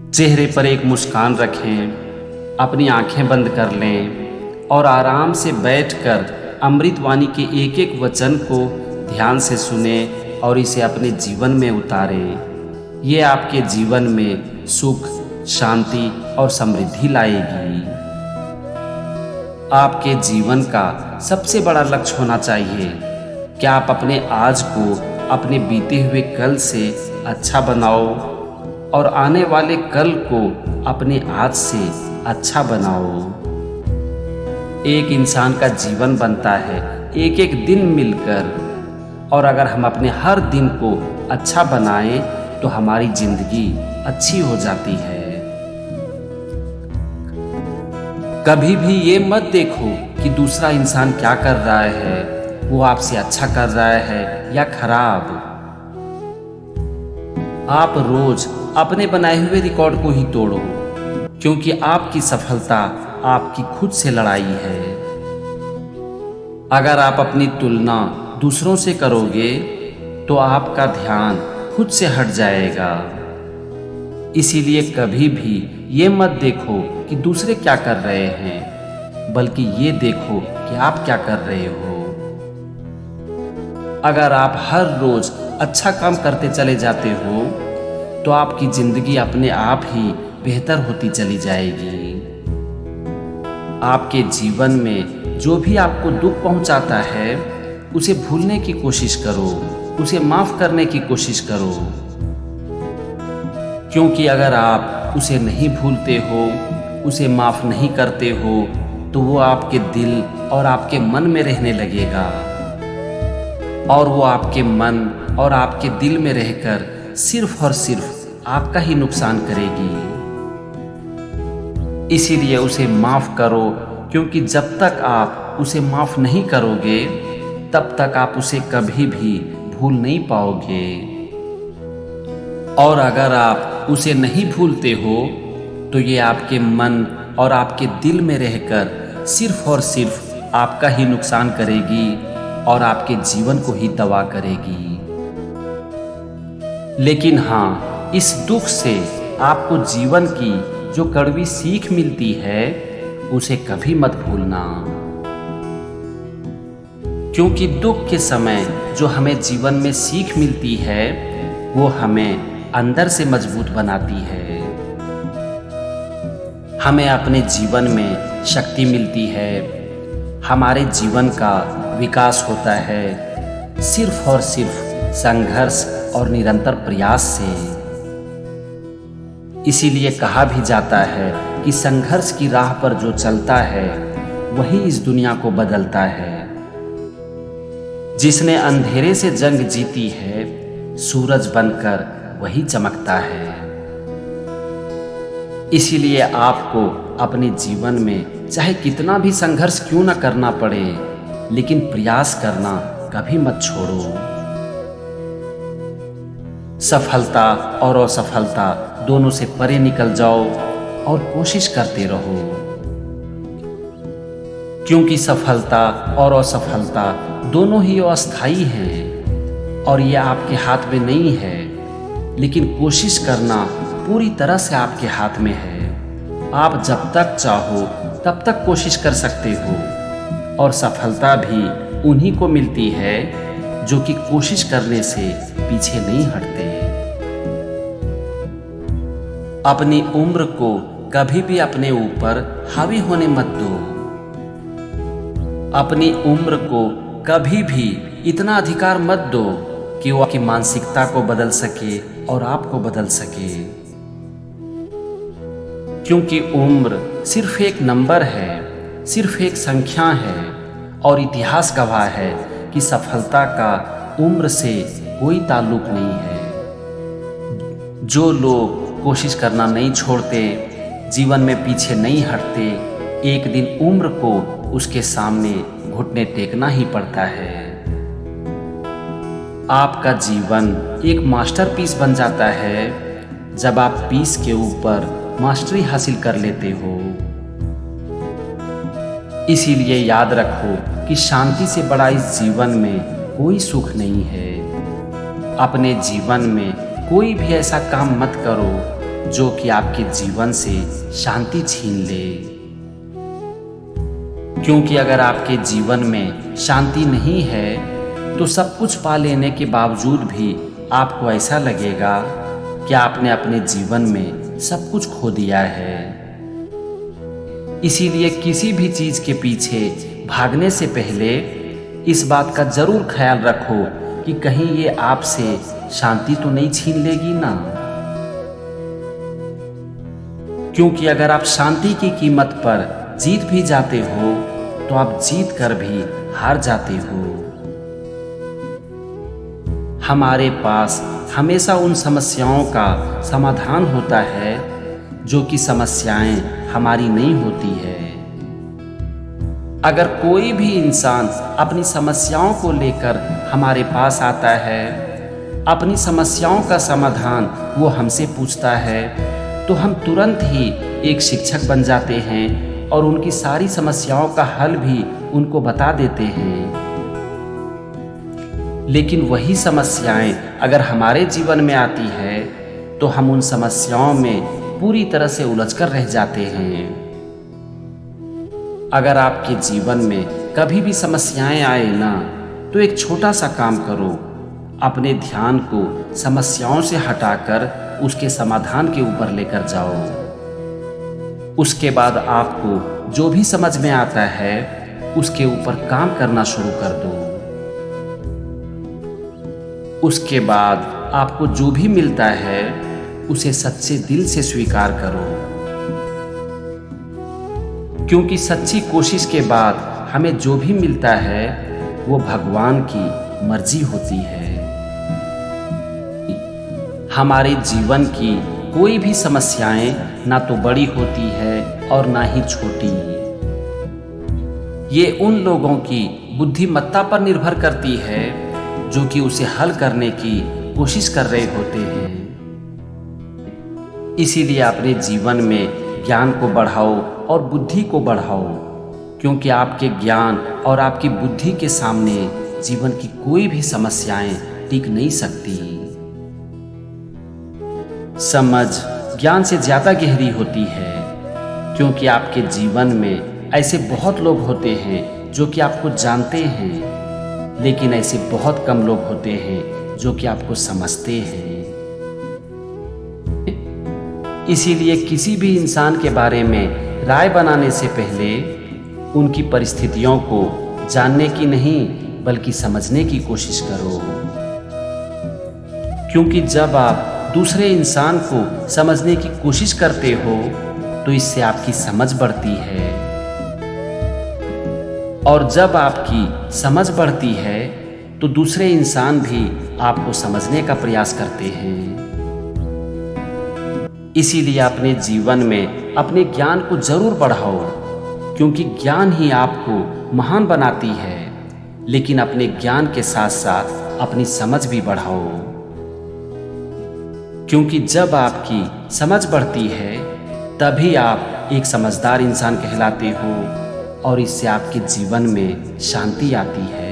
चेहरे पर एक मुस्कान रखें, अपनी आंखें बंद कर लें और आराम से बैठकर अमृतवाणी के एक एक वचन को ध्यान से सुने और इसे अपने जीवन में उतारें। ये आपके जीवन में सुख, शांति और समृद्धि लाएगी। आपके जीवन का सबसे बड़ा लक्ष्य होना चाहिए कि आप अपने आज को अपने बीते हुए कल से अच्छा बनाओ और आने वाले कल को अपने आज से अच्छा बनाओ। एक इंसान का जीवन बनता है एक एक दिन मिलकर, और अगर हम अपने हर दिन को अच्छा बनाएं तो हमारी जिंदगी अच्छी हो जाती है। कभी भी ये मत देखो कि दूसरा इंसान क्या कर रहा है, वो आपसे अच्छा कर रहा है या खराब। आप रोज अपने बनाए हुए रिकॉर्ड को ही तोड़ो, क्योंकि आपकी सफलता आपकी खुद से लड़ाई है। अगर आप अपनी तुलना दूसरों से करोगे तो आपका ध्यान खुद से हट जाएगा। इसीलिए कभी भी ये मत देखो कि दूसरे क्या कर रहे हैं, बल्कि ये देखो कि आप क्या कर रहे हो। अगर आप हर रोज अच्छा काम करते चले जाते हो तो आपकी जिंदगी अपने आप ही बेहतर होती चली जाएगी। आपके जीवन में जो भी आपको दुख पहुंचाता है उसे भूलने की कोशिश करो, उसे माफ करने की कोशिश करो, क्योंकि अगर आप उसे नहीं भूलते हो, उसे माफ नहीं करते हो तो वो आपके दिल और आपके मन में रहने लगेगा, और वो आपके मन और आपके दिल में रहकर सिर्फ और सिर्फ आपका ही नुकसान करेगी। इसीलिए उसे माफ करो, क्योंकि जब तक आप उसे माफ नहीं करोगे तब तक आप उसे कभी भी भूल नहीं पाओगे। और अगर आप उसे नहीं भूलते हो तो ये आपके मन और आपके दिल में रहकर सिर्फ और सिर्फ आपका ही नुकसान करेगी और आपके जीवन को ही तबाह करेगी। लेकिन हाँ, इस दुख से आपको जीवन की जो कड़वी सीख मिलती है उसे कभी मत भूलना, क्योंकि दुख के समय जो हमें जीवन में सीख मिलती है वो हमें अंदर से मजबूत बनाती है। हमें अपने जीवन में शक्ति मिलती है, हमारे जीवन का विकास होता है सिर्फ और सिर्फ संघर्ष और निरंतर प्रयास से। इसीलिए कहा भी जाता है कि संघर्ष की राह पर जो चलता है वही इस दुनिया को बदलता है। जिसने अंधेरे से जंग जीती है सूरज बनकर वही चमकता है। इसीलिए आपको अपने जीवन में चाहे कितना भी संघर्ष क्यों न करना पड़े, लेकिन प्रयास करना कभी मत छोड़ो। सफलता और असफलता दोनों से परे निकल जाओ और कोशिश करते रहो, क्योंकि सफलता और असफलता दोनों ही अस्थायी हैं और ये आपके हाथ में नहीं है, लेकिन कोशिश करना पूरी तरह से आपके हाथ में है। आप जब तक चाहो तब तक कोशिश कर सकते हो, और सफलता भी उन्हीं को मिलती है जो कि कोशिश करने से पीछे नहीं हटते। अपनी उम्र को कभी भी अपने ऊपर हावी होने मत दो। अपनी उम्र को कभी भी इतना अधिकार मत दो कि वो आपकी मानसिकता को बदल सके और आपको बदल सके, क्योंकि उम्र सिर्फ एक नंबर है, सिर्फ एक संख्या है, और इतिहास गवाह है कि सफलता का उम्र से कोई ताल्लुक नहीं है। जो लोग कोशिश करना नहीं छोड़ते, जीवन में पीछे नहीं हटते, एक दिन उम्र को उसके सामने घुटने टेकना ही पड़ता है। आपका जीवन एक मास्टरपीस बन जाता है जब आप पीस के ऊपर मास्टरी हासिल कर लेते हो। इसीलिए याद रखो कि शांति से बड़ा इस जीवन में कोई सुख नहीं है। अपने जीवन में कोई भी ऐसा काम मत करो जो कि आपके जीवन से शांति छीन ले। क्योंकि अगर आपके जीवन में शांति नहीं है तो सब कुछ पा लेने के बावजूद भी आपको ऐसा लगेगा कि आपने अपने जीवन में सब कुछ खो दिया है। इसीलिए किसी भी चीज के पीछे भागने से पहले इस बात का जरूर ख्याल रखो कि कहीं ये आपसे शांति तो नहीं छीन लेगी ना। क्योंकि अगर आप शांति की कीमत पर जीत भी जाते हो तो आप जीत कर भी हार जाते हो। हमारे पास हमेशा उन समस्याओं का समाधान होता है जो कि समस्याएं हमारी नहीं होती है। अगर कोई भी इंसान अपनी समस्याओं को लेकर हमारे पास आता है, अपनी समस्याओं का समाधान वो हमसे पूछता है, तो हम तुरंत ही एक शिक्षक बन जाते हैं और उनकी सारी समस्याओं का हल भी उनको बता देते हैं। लेकिन वही समस्याएं अगर हमारे जीवन में आती है तो हम उन समस्याओं में पूरी तरह से उलझकर रह जाते हैं। अगर आपके जीवन में कभी भी समस्याएं आए ना, तो एक छोटा सा काम करो, अपने ध्यान को समस्याओं से हटाकर उसके समाधान के ऊपर लेकर जाओ। उसके बाद आपको जो भी समझ में आता है उसके ऊपर काम करना शुरू कर दो। उसके बाद आपको जो भी मिलता है उसे सच्चे दिल से स्वीकार करो, क्योंकि सच्ची कोशिश के बाद हमें जो भी मिलता है वो भगवान की मर्जी होती है। हमारे जीवन की कोई भी समस्याएं ना तो बड़ी होती है और ना ही छोटी। ये उन लोगों की बुद्धिमत्ता पर निर्भर करती है जो कि उसे हल करने की कोशिश कर रहे होते हैं। इसीलिए अपने जीवन में ज्ञान को बढ़ाओ और बुद्धि को बढ़ाओ, क्योंकि आपके ज्ञान और आपकी बुद्धि के सामने जीवन की कोई भी समस्याएं टिक नहीं सकती। समझ ज्ञान से ज्यादा गहरी होती है, क्योंकि आपके जीवन में ऐसे बहुत लोग होते हैं जो कि आपको जानते हैं, लेकिन ऐसे बहुत कम लोग होते हैं जो कि आपको समझते हैं। इसीलिए किसी भी इंसान के बारे में राय बनाने से पहले उनकी परिस्थितियों को जानने की नहीं बल्कि समझने की कोशिश करो, क्योंकि जब आप दूसरे इंसान को समझने की कोशिश करते हो तो इससे आपकी समझ बढ़ती है, और जब आपकी समझ बढ़ती है तो दूसरे इंसान भी आपको समझने का प्रयास करते हैं। इसीलिए अपने जीवन में अपने ज्ञान को जरूर बढ़ाओ, क्योंकि ज्ञान ही आपको महान बनाती है, लेकिन अपने ज्ञान के साथ साथ अपनी समझ भी बढ़ाओ, क्योंकि जब आपकी समझ बढ़ती है तभी आप एक समझदार इंसान कहलाते हो और इससे आपके जीवन में शांति आती है।